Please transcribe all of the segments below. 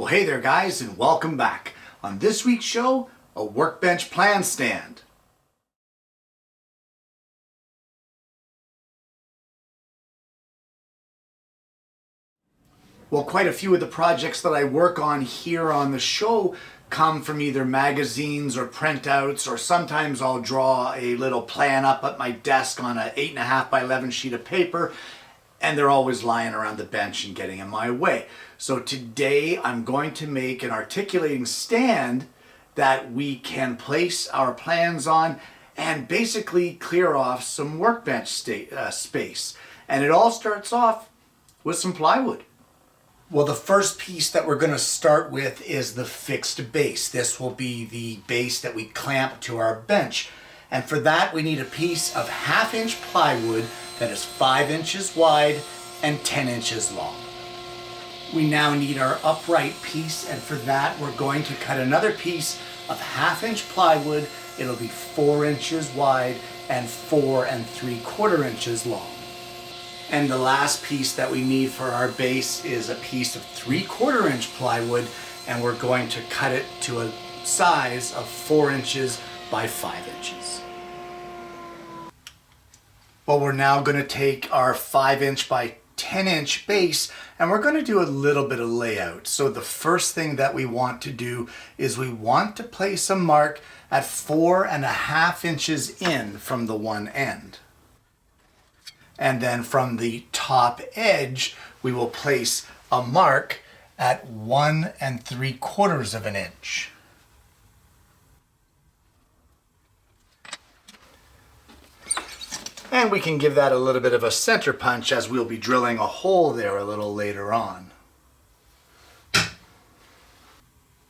Well, hey there guys, and welcome back. On this week's show, a Workbench plan stand. Well, quite a few of the projects that I work on here on the show come from either magazines or printouts, or sometimes I'll draw a little plan up at my desk on an 8.5 by 11 sheet of paper, and they're always lying around the bench and getting in my way. So today I'm going to make an articulating stand that we can place our plans on and basically clear off some workbench space. And it all starts off with some plywood. Well, the first piece that we're going to start with is the fixed base. This will be the base that we clamp to our bench. And for that we need a piece of 1/2 inch plywood that is 5 inches wide and 10 inches long. We now need our upright piece, and for that we're going to cut another piece of 1/2 inch plywood. It'll be 4 inches wide and 4 3/4 inches long. And the last piece that we need for our base is a piece of 3/4 inch plywood, and we're going to cut it to a size of 4 inches by 5 inches. Well, we're now going to take our 5 inch by 10 inch base and we're going to do a little bit of layout. So the first thing that we want to do is we want to place a mark at 4.5 inches in from the one end. And then from the top edge, we will place a mark at 1 3/4 inch. And we can give that a little bit of a center punch, as we'll be drilling a hole there a little later on.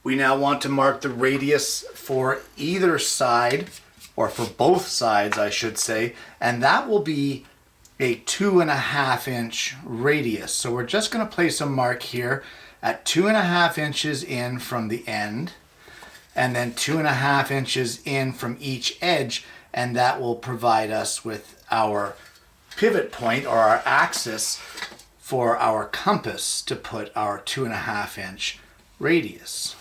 We now want to mark the radius for either side, or for both sides I should say, and that will be a 2.5 inch radius. So we're just going to place a mark here at 2.5 inches in from the end, and then 2.5 inches in from each edge, and that will provide us with our pivot point, or our axis, for our compass to put our 2.5 inch radius.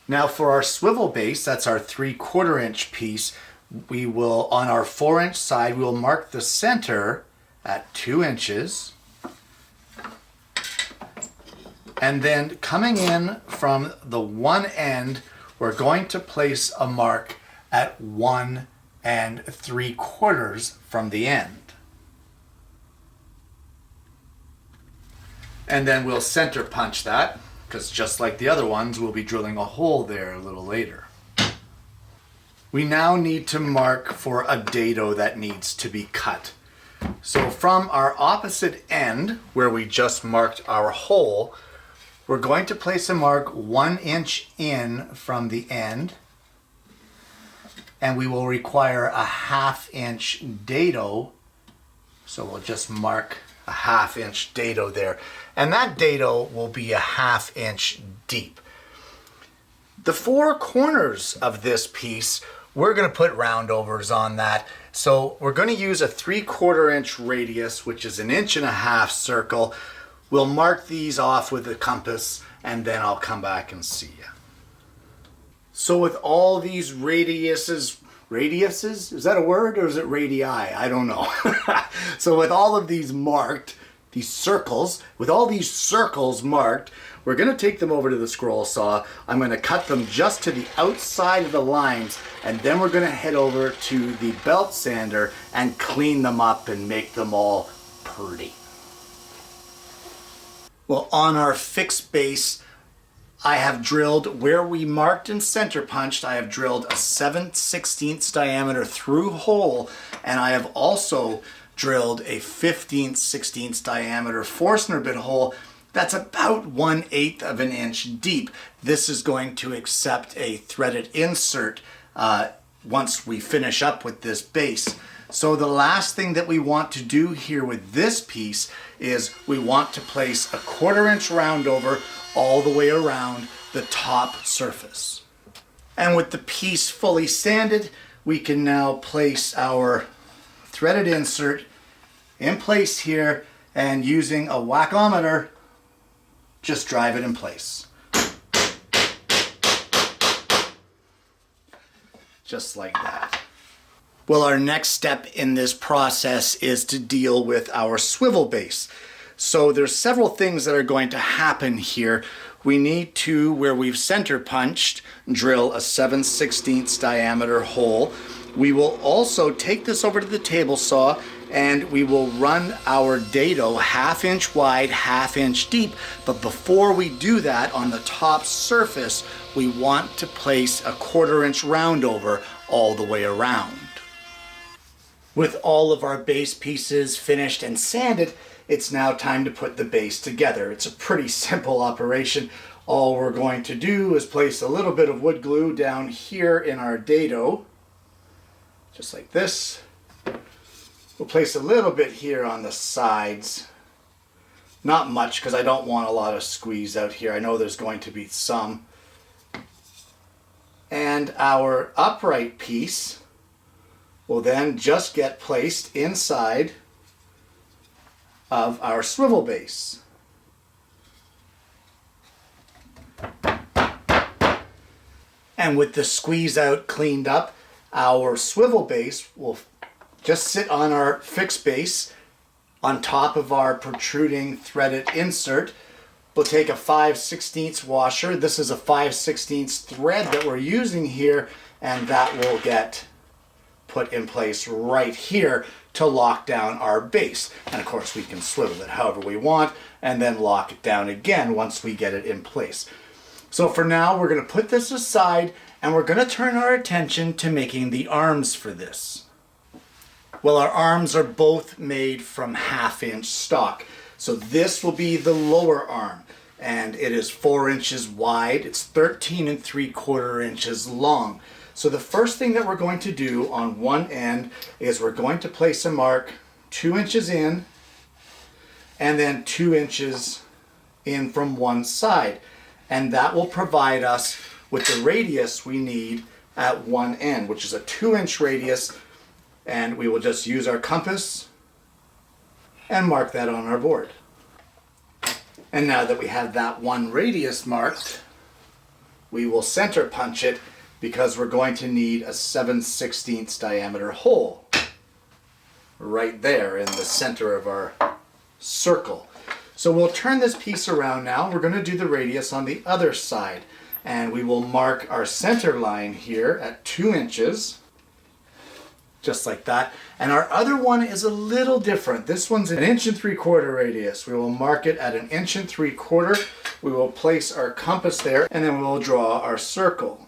Now for our swivel base, that's our 3/4 inch piece, we will, on our 4 inch side, we will mark the center at 2 inches. And then coming in from the one end, we're going to place a mark at 1 3/4 from the end. And then we'll center punch that, because just like the other ones, we'll be drilling a hole there a little later. We now need to mark for a dado that needs to be cut. So from our opposite end, where we just marked our hole, we're going to place a mark 1 inch in from the end, and we will require a 1/2 inch dado. So we'll just mark a 1/2 inch dado there, and that dado will be a 1/2 inch deep. The four corners of this piece, we're going to put roundovers on that. So we're going to use a 3/4 inch radius, which is 1.5 inch circle. We'll mark these off with the compass, and then I'll come back and see you. So with all these radiuses, is that a word, or is it radii? I don't know. So with all of these marked, these circles, with all these circles marked, we're going to take them over to the scroll saw. I'm going to cut them just to the outside of the lines, and then we're going to head over to the belt sander and clean them up and make them all pretty. Well, on our fixed base, I have drilled where we marked and center punched. I have drilled a 7/16 diameter through hole, and I have also drilled a 15/16 diameter Forstner bit hole that's about 1/8 inch deep. This is going to accept a threaded insert once we finish up with this base. So the last thing that we want to do here with this piece is we want to place a 1/4 inch roundover all the way around the top surface. And with the piece fully sanded, we can now place our threaded insert in place here, and using a whackometer, just drive it in place. Just like that. Well, our next step in this process is to deal with our swivel base. So there's several things that are going to happen here. We need to, where we've center punched, drill a 7/16 diameter hole. We will also take this over to the table saw and we will run our dado 1/2 inch wide, 1/2 inch deep. But before we do that, on the top surface, we want to place a 1/4 inch round over all the way around. With all of our base pieces finished and sanded, it's now time to put the base together. It's a pretty simple operation. All we're going to do is place a little bit of wood glue down here in our dado, just like this. We'll place a little bit here on the sides. Not much, because I don't want a lot of squeeze out here. I know there's going to be some. And our upright piece will then just get placed inside of our swivel base. And with the squeeze out cleaned up, our swivel base will just sit on our fixed base on top of our protruding threaded insert. We'll take a 5/16 washer. This is a 5/16 thread that we're using here, and that will get put in place right here to lock down our base. And of course we can swivel it however we want and then lock it down again once we get it in place. So for now we're going to put this aside and we're going to turn our attention to making the arms for this. Well, our arms are both made from 1/2 inch stock. So this will be the lower arm, and it is 4 inches wide. It's 13 3/4 inches long. So the first thing that we're going to do on one end is we're going to place a mark 2 inches in and then 2 inches in from one side. And that will provide us with the radius we need at one end, which is a 2-inch radius. And we will just use our compass and mark that on our board. And now that we have that one radius marked, we will center punch it, because we're going to need a 7/16 diameter hole right there in the center of our circle. So we'll turn this piece around now. We're going to do the radius on the other side, and we will mark our center line here at 2 inches, just like that. And our other one is a little different. This one's 1 3/4 inch radius. We will mark it at 1 3/4 inch. We will place our compass there, and then we will draw our circle.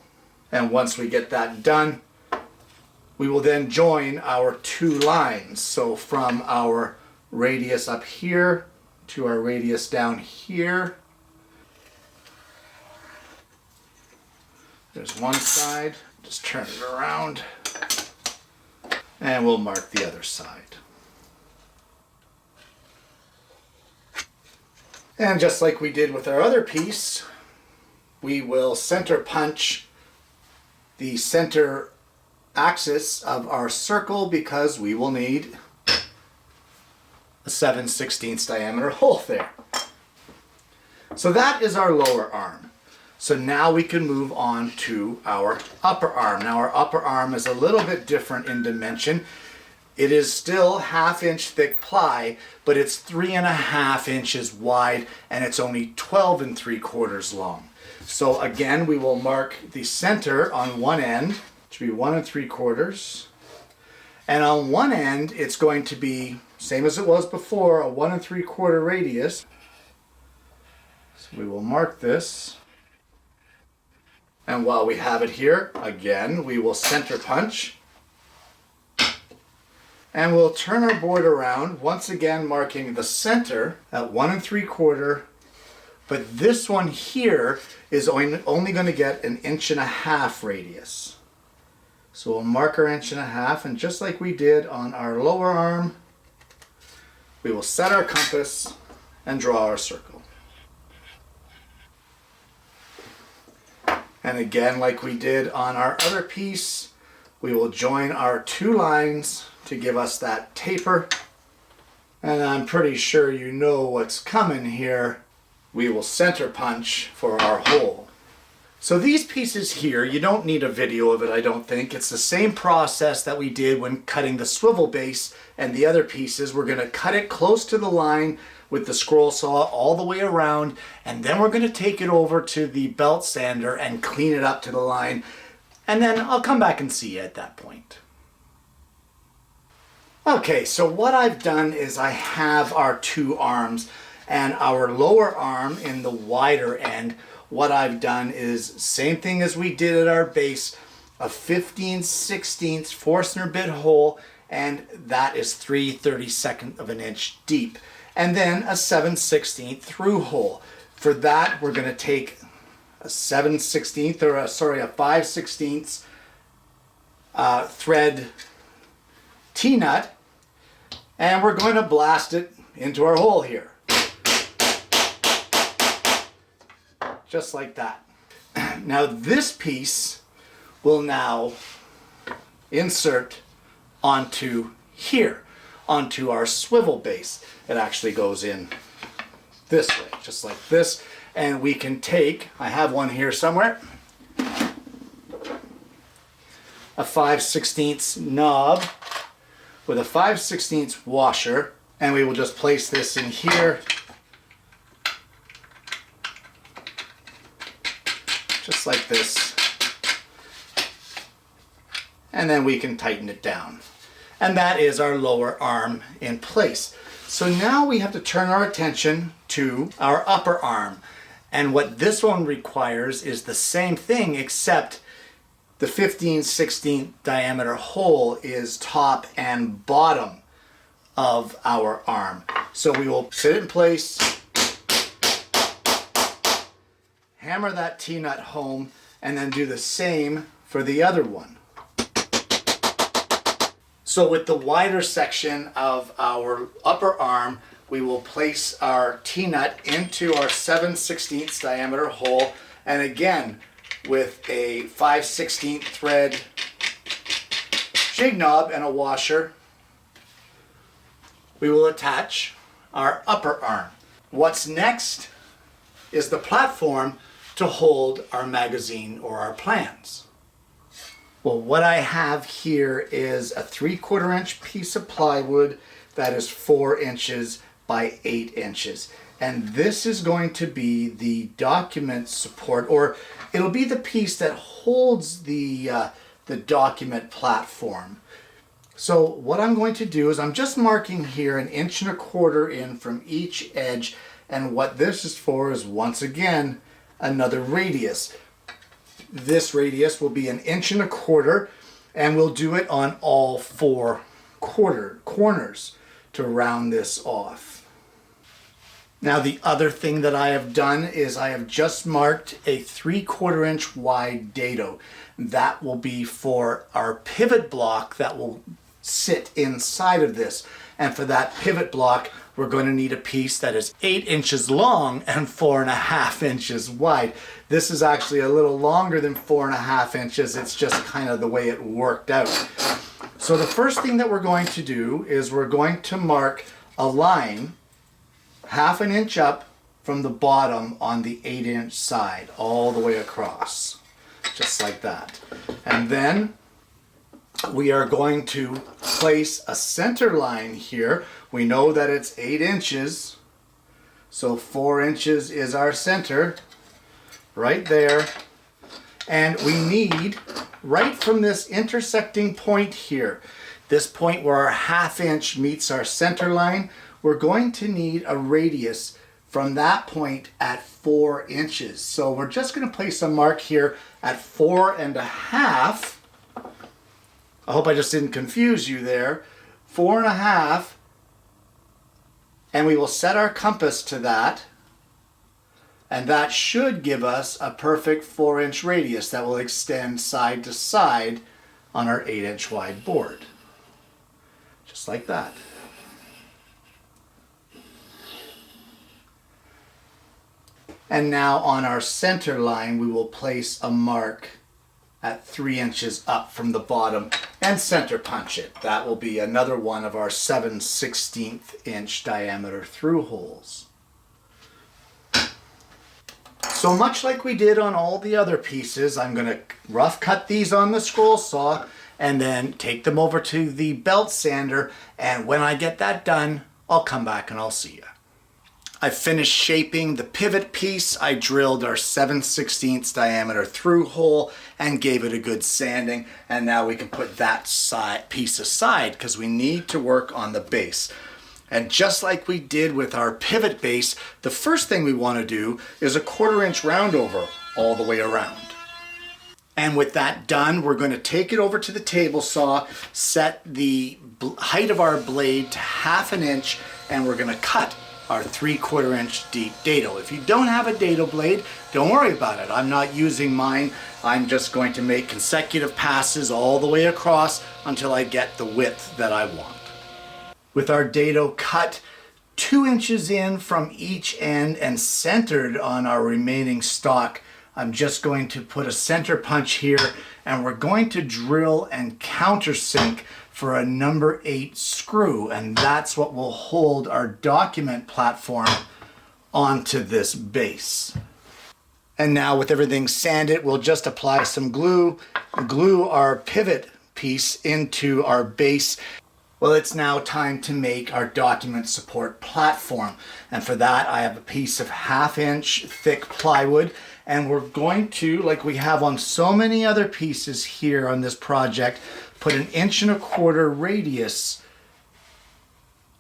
And once we get that done, we will then join our two lines. So from our radius up here to our radius down here. There's one side. Just turn it around. And we'll mark the other side. And just like we did with our other piece, we will center punch the center axis of our circle, because we will need a 7/16 diameter hole there. So that is our lower arm. So now we can move on to our upper arm. Now our upper arm is a little bit different in dimension. It is still 1/2 inch thick ply, but it's 3.5 inches wide, and it's only 12 3/4 long. So again, we will mark the center on one end to be 1 3/4. And on one end, it's going to be, same as it was before, a 1 3/4 radius. So we will mark this. And while we have it here, again, we will center punch. And we'll turn our board around, once again marking the center at 1 3/4. But this one here is only going to get 1.5 inch radius. So we'll mark our 1.5 inch, and just like we did on our lower arm, we will set our compass and draw our circle. And again, like we did on our other piece, we will join our two lines to give us that taper. And I'm pretty sure you know what's coming here. We will center punch for our hole. So these pieces here, you don't need a video of it, I don't think. It's the same process that we did when cutting the swivel base and the other pieces. We're going to cut it close to the line with the scroll saw all the way around, and then we're going to take it over to the belt sander and clean it up to the line, and then I'll come back and see you at that point. Okay, so what I've done is I have our two arms, and our lower arm in the wider end, what I've done is same thing as we did at our base, a 15/16 Forstner bit hole, and that is 3/32 of an inch deep. And then a 7/16 through hole. For that, we're going to take a 7/16 or a 5/16 thread T-nut, and we're going to blast it into our hole here. Just like that. Now this piece will now insert onto here, onto our swivel base. It actually goes in this way, just like this. And we can take, I have one here somewhere, a 5/16 knob with a 5/16 washer, and we will just place this in here, just like this. And then we can tighten it down. And that is our lower arm in place. So now we have to turn our attention to our upper arm. And what this one requires is the same thing, except the 15/16 diameter hole is top and bottom of our arm. So we will sit it in place, hammer that T-nut home, and then do the same for the other one. So with the wider section of our upper arm, we will place our T-nut into our 7/16 diameter hole, and again with a 5/16 thread jig knob and a washer, we will attach our upper arm. What's next is the platform to hold our magazine or our plans. Well, what I have here is a 3/4 inch piece of plywood that is 4 inches by 8 inches. And this is going to be the document support, or it'll be the piece that holds the document platform. So what I'm going to do is I'm just marking here 1.25 inches in from each edge, and what this is for is, once again, another radius. This radius will be 1.25 inches, and we'll do it on all 4 corners to round this off. Now the other thing that I have done is I have just marked a 3/4 inch wide dado. That will be for our pivot block that will sit inside of this. And for that pivot block, we're going to need a piece that is 8 inches long and 4.5 inches wide. This is actually a little longer than 4.5 inches. It's just kind of the way it worked out. So the first thing that we're going to do is we're going to mark a line 1/2 inch up from the bottom on the 8-inch side all the way across, just like that. And then we are going to place a center line here. We know that it's 8 inches, so 4 inches is our center right there. And we need, right from this intersecting point here, this point where our 1/2 inch meets our center line, we're going to need a radius from that point at 4 inches. So we're just going to place a mark here at 4.5. I hope I just didn't confuse you there. 4.5, and we will set our compass to that, and that should give us a perfect 4-inch radius that will extend side to side on our 8-inch wide board. Just like that. And now on our center line, we will place a mark at 3 inches up from the bottom and center punch it. That will be another one of our 7/16 inch diameter through holes. So much like we did on all the other pieces, I'm going to rough cut these on the scroll saw and then take them over to the belt sander, and when I get that done, I'll come back and I'll see you. I finished shaping the pivot piece. I drilled our 7/16 diameter through hole and gave it a good sanding, and now we can put that piece aside because we need to work on the base. And just like we did with our pivot base, the first thing we want to do is a 1/4 inch round over all the way around. And with that done, we're going to take it over to the table saw, set the height of our blade to 1/2 inch, and we're going to cut our 3/4 inch deep dado. If you don't have a dado blade, don't worry about it. I'm not using mine. I'm just going to make consecutive passes all the way across until I get the width that I want. With our dado cut 2 inches in from each end and centered on our remaining stock, I'm just going to put a center punch here, and we're going to drill and countersink for a number 8 screw, and that's what will hold our document platform onto this base. And now with everything sanded, we'll just apply some glue our pivot piece into our base. Well, it's now time to make our document support platform, and for that I have a piece of 1/2 inch thick plywood, and we're going to, like we have on so many other pieces here on this project, put an 1.25 inch radius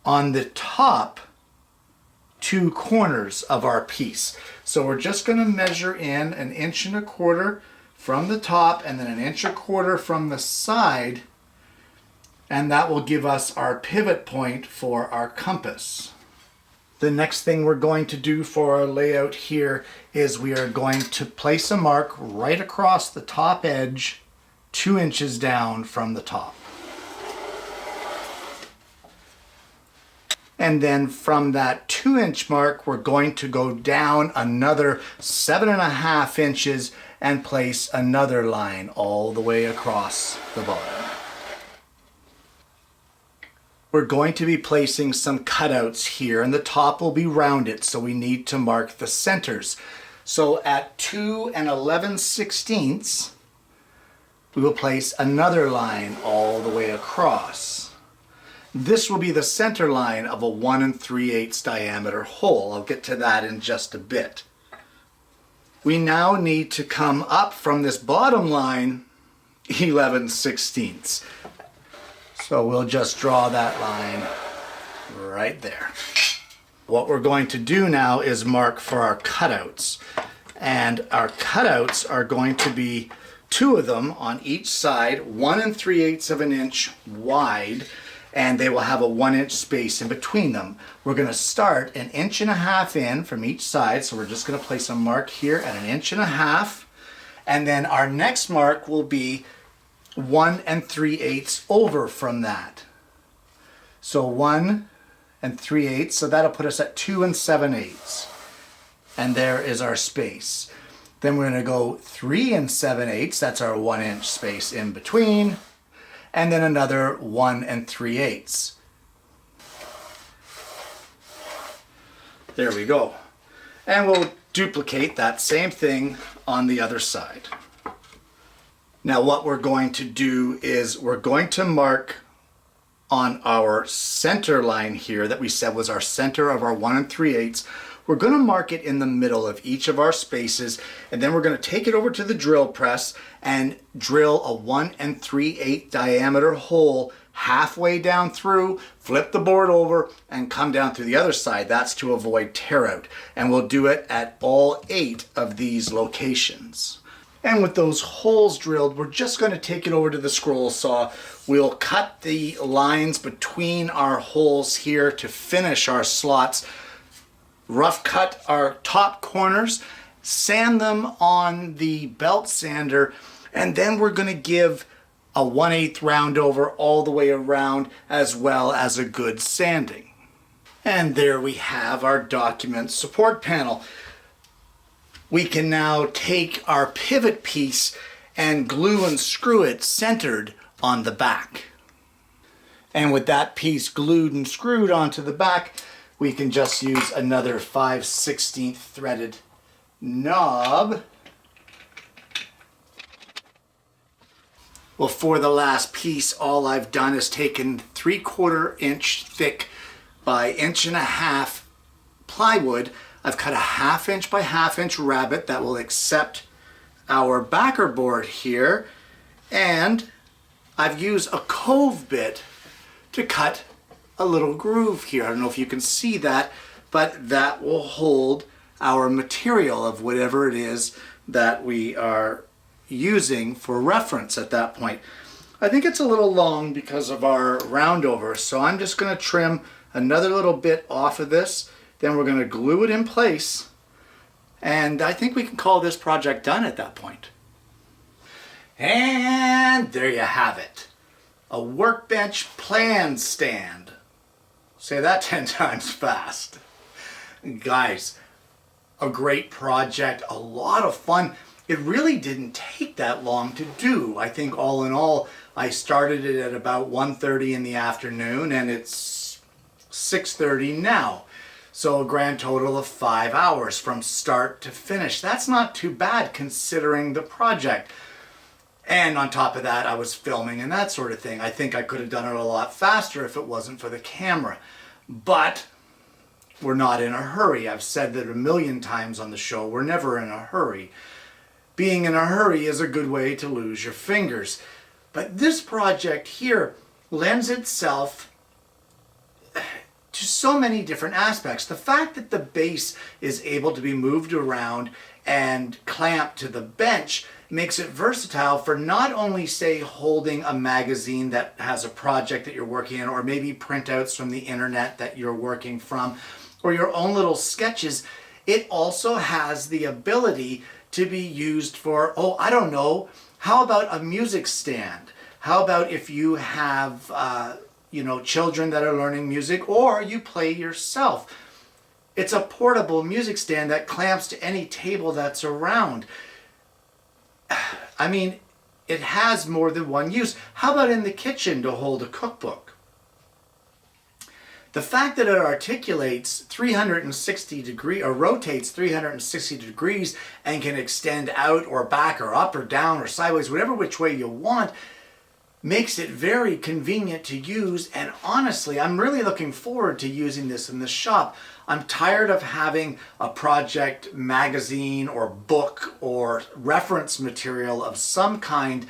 on the top 2 corners of our piece. So we're just going to measure in 1.25 inch from the top and then 1.25 inch from the side, and that will give us our pivot point for our compass. The next thing we're going to do for our layout here is we are going to place a mark right across the top edge 2 inches down from the top. And then from that 2 inch mark, we're going to go down another 7.5 inches and place another line all the way across the bottom. We're going to be placing some cutouts here, and the top will be rounded, so we need to mark the centers. So at 2 11/16, we will place another line all the way across. This will be the center line of a 1 3/8 diameter hole. I'll get to that in just a bit. We now need to come up from this bottom line 11/16. So we'll just draw that line right there. What we're going to do now is mark for our cutouts. And our cutouts are going to be 2 of them on each side, 1 3/8 inch wide, and they will have a 1 inch space in between them. We're going to start 1.5 inches in from each side, so we're just going to place a mark here at 1.5 inches, and then our next mark will be 1 3/8 over from that. So 1 3/8, so that'll put us at 2 7/8. And there is our space. Then we're going to go 3 7/8, that's our 1 inch space in between, and then another 1 3/8. There we go. And we'll duplicate that same thing on the other side. Now what we're going to do is we're going to mark on our center line here that we said was our center of our 1 3/8. We're going to mark it in the middle of each of our spaces, and then we're going to take it over to the drill press and drill a 1 3/8 diameter hole halfway down through, flip the board over, and come down through the other side. That's to avoid tear out. And we'll do it at all 8 of these locations. And with those holes drilled, we're just going to take it over to the scroll saw. We'll cut the lines between our holes here to finish our slots. Rough cut our top corners, sand them on the belt sander, and then we're going to give a 1/8 round over all the way around, as well as a good sanding. And there we have our document support panel. we can now take our pivot piece and glue and screw it centered on the back. And with that piece glued and screwed onto the back, we can just use another 5/16 threaded knob. Well, for the last piece, all I've done is taken 3/4 inch thick by 1.5 inch plywood. I've cut a 1/2 inch by 1/2 inch rabbet that will accept our backer board here. And I've used a cove bit to cut a little groove here. I don't know if you can see that, but that will hold our material of whatever it is that we are using for reference at that point. I think it's a little long because of our roundover, so I'm just going to trim another little bit off of this. Then we're going to glue it in place, and I think we can call this project done at that point. And there you have it. A Workbench plan stand. Say that 10 times fast. Guys, a great project, a lot of fun. It really didn't take that long to do. I think all in all, I started it at about 1:30 in the afternoon, and it's 6:30 now. So a grand total of 5 hours from start to finish. That's not too bad considering the project. And on top of that, I was filming and that sort of thing. I think I could have done it a lot faster if it wasn't for the camera. But we're not in a hurry. I've said that a million times on the show, we're never in a hurry. Being in a hurry is a good way to lose your fingers. But this project here lends itself to so many different aspects. The fact that the base is able to be moved around and clamped to the bench makes it versatile for not only, say, holding a magazine that has a project that you're working on, or maybe printouts from the internet that you're working from, or your own little sketches. It also has the ability to be used for, oh, I don't know, how about a music stand? How about if you have, children that are learning music, or you play yourself? It's a portable music stand that clamps to any table that's around. I mean, it has more than one use. How about in the kitchen to hold a cookbook? The fact that it articulates 360 degrees, or rotates 360 degrees, and can extend out or back or up or down or sideways, whatever which way you want, makes it very convenient to use. And honestly, I'm really looking forward to using this in the shop. I'm tired of having a project magazine or book or reference material of some kind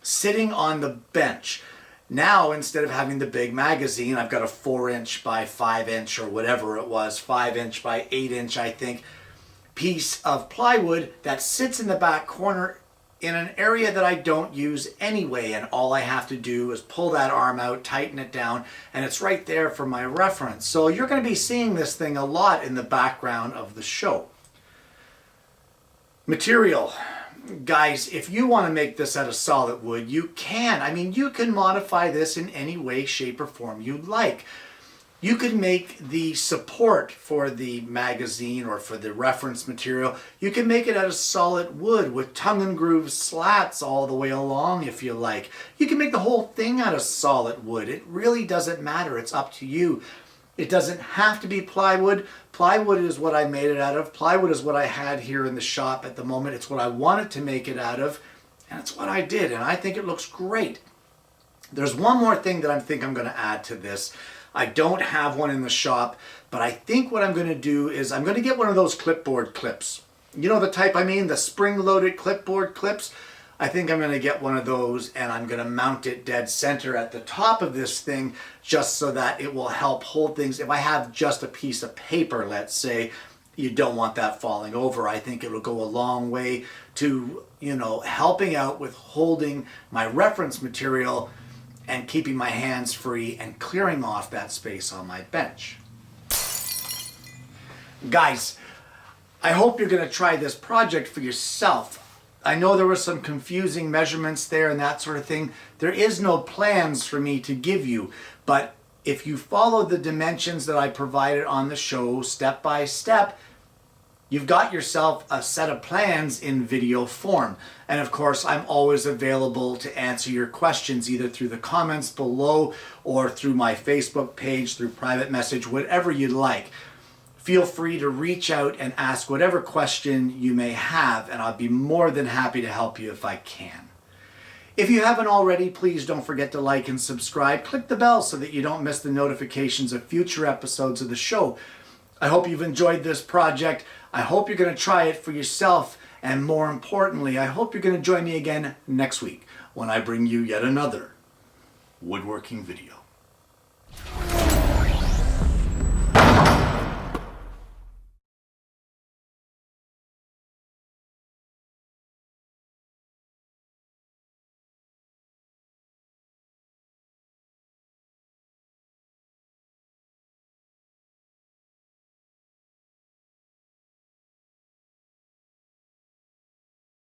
sitting on the bench. Now, instead of having the big magazine, I've got a 4-inch by 5-inch or whatever it was, 5-inch by 8-inch, I think, piece of plywood that sits in the back corner in an area that I don't use anyway, and all I have to do is pull that arm out, tighten it down, and it's right there for my reference. So you're going to be seeing this thing a lot in the background of the show. Material. Guys, if you want to make this out of solid wood, you can. I mean, you can modify this in any way, shape, or form you like. You could make the support for the magazine or for the reference material, you can make it out of solid wood with tongue and groove slats all the way along if you like. You can make the whole thing out of solid wood. It really doesn't matter. It's up to you. It doesn't have to be plywood. Plywood is what I made it out of. Plywood is what I had here in the shop at the moment. It's what I wanted to make it out of, and it's what I did, and I think it looks great. There's one more thing that I think I'm going to add to this. I don't have one in the shop, but I think what I'm going to do is I'm going to get one of those clipboard clips. You know the type I mean, the spring-loaded clipboard clips? I think I'm going to get one of those, and I'm going to mount it dead center at the top of this thing just so that it will help hold things. If I have just a piece of paper, let's say, you don't want that falling over. I think it'll go a long way to, helping out with holding my reference material and keeping my hands free and clearing off that space on my bench. Guys, I hope you're going to try this project for yourself. I know there were some confusing measurements there and that sort of thing. There is no plans for me to give you, but if you follow the dimensions that I provided on the show step by step, you've got yourself a set of plans in video form. And of course, I'm always available to answer your questions either through the comments below or through my Facebook page, through private message, whatever you'd like. Feel free to reach out and ask whatever question you may have, and I'll be more than happy to help you if I can. If you haven't already, please don't forget to like and subscribe. Click the bell so that you don't miss the notifications of future episodes of the show. I hope you've enjoyed this project. I hope you're going to try it for yourself. And more importantly, I hope you're going to join me again next week when I bring you yet another woodworking video.